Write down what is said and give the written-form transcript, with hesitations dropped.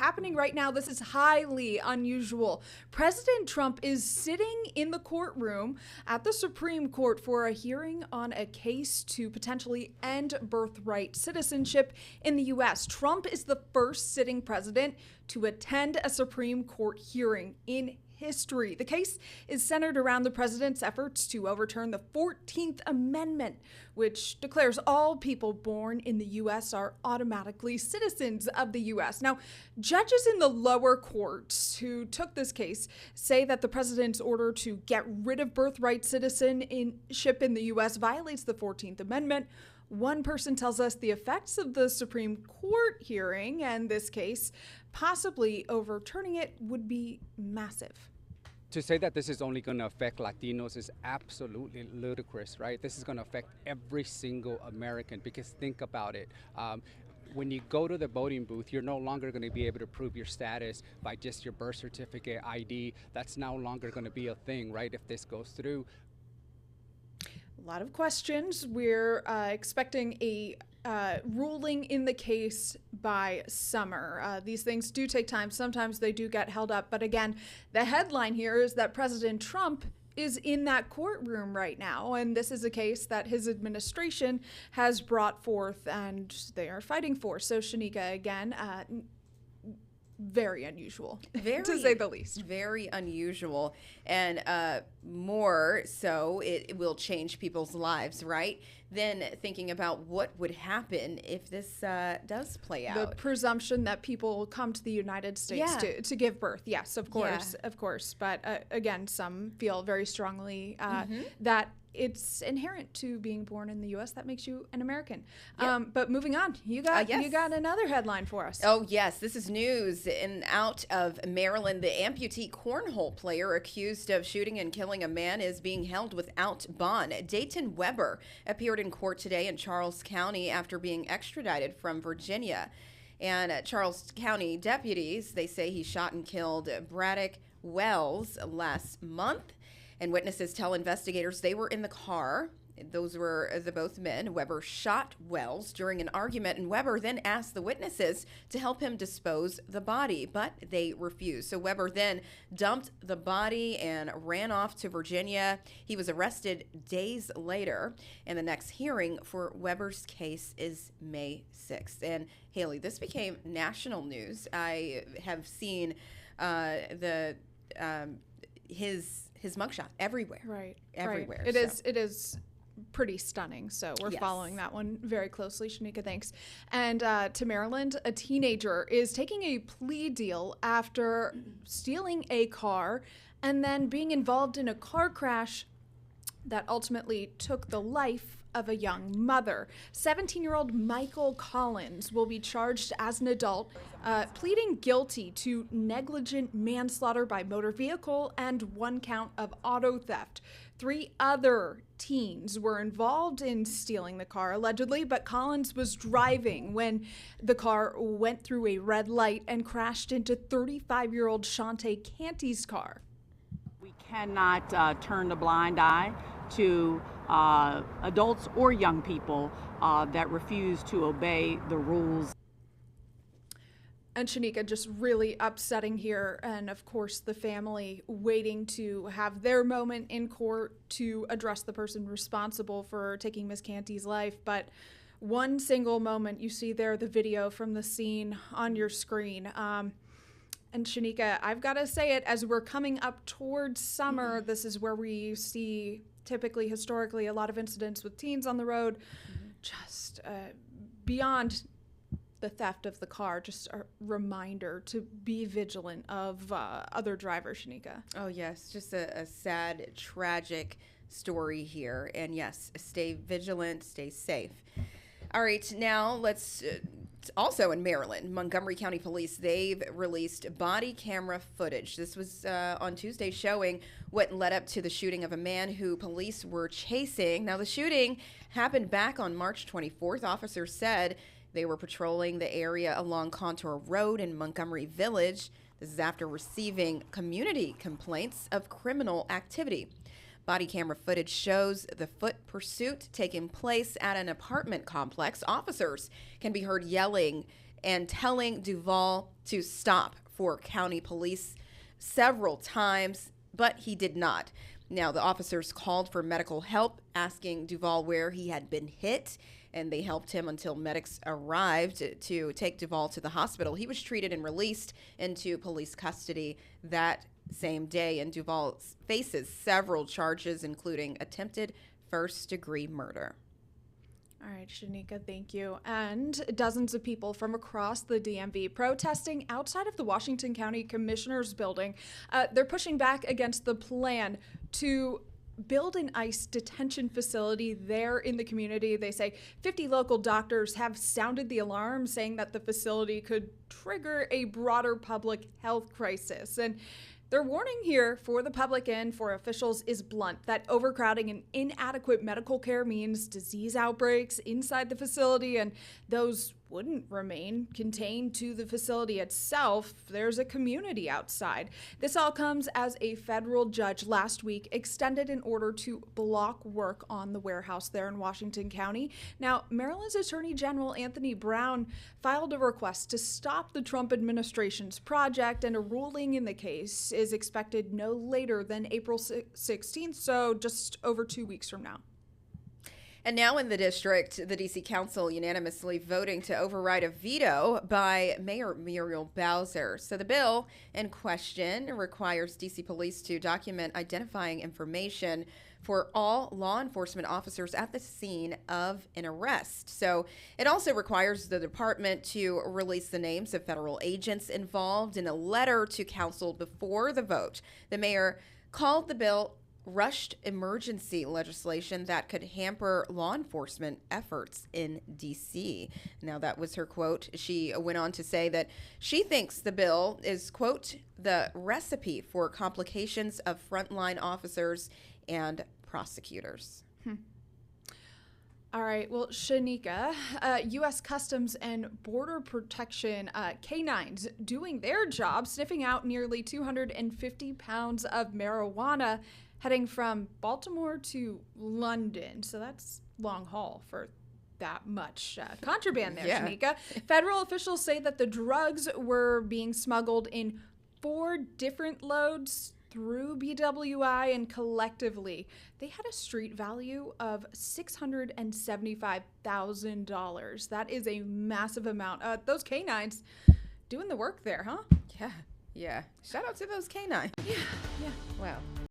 happening right now. This is highly unusual. President Trump is sitting in the courtroom at the Supreme Court for a hearing on a case to potentially end birthright citizenship in the U.S. Trump is the first sitting president to attend a Supreme Court hearing in history. The case is centered around the president's efforts to overturn the 14th Amendment, which declares all people born in the U.S. are automatically citizens of the U.S. Now, judges in the lower courts who took this case say that the president's order to get rid of birthright citizenship in the U.S. violates the 14th Amendment. One person tells us the effects of the Supreme Court hearing and this case, possibly overturning it, would be massive. To say that this is only going to affect Latinos is absolutely ludicrous, right? This is going to affect every single American, because think about it. When you go to the voting booth, you're no longer going to be able to prove your status by just your birth certificate, ID. That's no longer going to be a thing, right, if this goes through. A lot of questions. We're expecting a ruling in the case by summer. These things do take time. Sometimes they do get held up. But again, the headline here is that President Trump is in that courtroom right now. And this is a case that his administration has brought forth and they are fighting for. So, Shanika, again, very unusual, to say the least. Very unusual. And more so, it will change people's lives, right? Then thinking about what would happen if this does play out. The presumption that people come to the United States to give birth. Yes, of course, of course. But again, some feel very strongly that it's inherent to being born in the U.S. That makes you an American. Yep. But moving on, you got another headline for us. Oh, yes. This is news out of Maryland. The amputee cornhole player accused of shooting and killing a man is being held without bond. Dayton Weber appeared in court today in Charles County after being extradited from Virginia. And Charles County deputies, they say he shot and killed Braddock Wells last month. And witnesses tell investigators they were in the car. Those were the both men. Weber shot Wells during an argument, and Weber then asked the witnesses to help him dispose the body, but they refused. So Weber then dumped the body and ran off to Virginia. He was arrested days later, and the next hearing for Weber's case is May 6th. And Haley, this became national news. I have seen his mugshot everywhere. Right. Everywhere. Right. It is pretty stunning. So we're following that one very closely. Shanika, thanks. And to Maryland, a teenager is taking a plea deal after stealing a car and then being involved in a car crash that ultimately took the life of a young mother. 17-year-old Michael Collins will be charged as an adult, pleading guilty to negligent manslaughter by motor vehicle and one count of auto theft. 3 other teens were involved in stealing the car, allegedly, but Collins was driving when the car went through a red light and crashed into 35-year-old Shantae Canty's car. We cannot turn a blind eye to adults or young people that refuse to obey the rules. And Shanika, just really upsetting here. And of course, the family waiting to have their moment in court to address the person responsible for taking Miss Canty's life. But one single moment, you see there the video from the scene on your screen. And Shanika, I've got to say it, as we're coming up towards summer, this is where we see typically, historically, a lot of incidents with teens on the road. Just beyond the theft of the car, just a reminder to be vigilant of other drivers, Shanika. Oh, yes. Just a sad, tragic story here. And yes, stay vigilant, stay safe. All right, now let's also in Maryland, Montgomery County Police, they've released body camera footage. This was on Tuesday, showing what led up to the shooting of a man who police were chasing. Now, the shooting happened back on March 24th. Officers said they were patrolling the area along Contour Road in Montgomery Village. This is after receiving community complaints of criminal activity. Body camera footage shows the foot pursuit taking place at an apartment complex. Officers can be heard yelling and telling Duvall to stop for county police several times, but he did not. Now, the officers called for medical help, asking Duvall where he had been hit, and they helped him until medics arrived to take Duvall to the hospital. He was treated and released into police custody that same day, and Duvall faces several charges, including attempted first-degree murder. All right, Shanika, thank you. And dozens of people from across the DMV protesting outside of the Washington County Commissioner's building. They're pushing back against the plan to build an ICE detention facility there in the community. They say 50 local doctors have sounded the alarm, saying that the facility could trigger a broader public health crisis. And their warning here for the public and for officials is blunt, that overcrowding and inadequate medical care means disease outbreaks inside the facility, and those wouldn't remain contained to the facility itself. There's a community outside. This all comes as a federal judge last week extended an order to block work on the warehouse there in Washington County. Now, Maryland's Attorney General Anthony Brown filed a request to stop the Trump administration's project, and a ruling in the case is expected no later than April 16th, so just over 2 weeks from now. And now in the district, the D.C. Council unanimously voting to override a veto by Mayor Muriel Bowser. So the bill in question requires D.C. police to document identifying information for all law enforcement officers at the scene of an arrest. So it also requires the department to release the names of federal agents involved. In a letter to council before the vote, the mayor called the bill rushed emergency legislation that could hamper law enforcement efforts in D.C. Now, that was her quote. She went on to say that she thinks the bill is, quote, the recipe for complications of frontline officers and prosecutors. All right. Well, Shanika, U.S. Customs and Border Protection canines doing their job, sniffing out nearly 250 pounds of marijuana heading from Baltimore to London. So that's long haul for that much contraband there, Yeah. Shanika. Federal officials say that the drugs were being smuggled in 4 different loads through BWI, and collectively they had a street value of $675,000. That is a massive amount. Those canines doing the work there, huh? Yeah. Shout out to those canines. Yeah. Wow.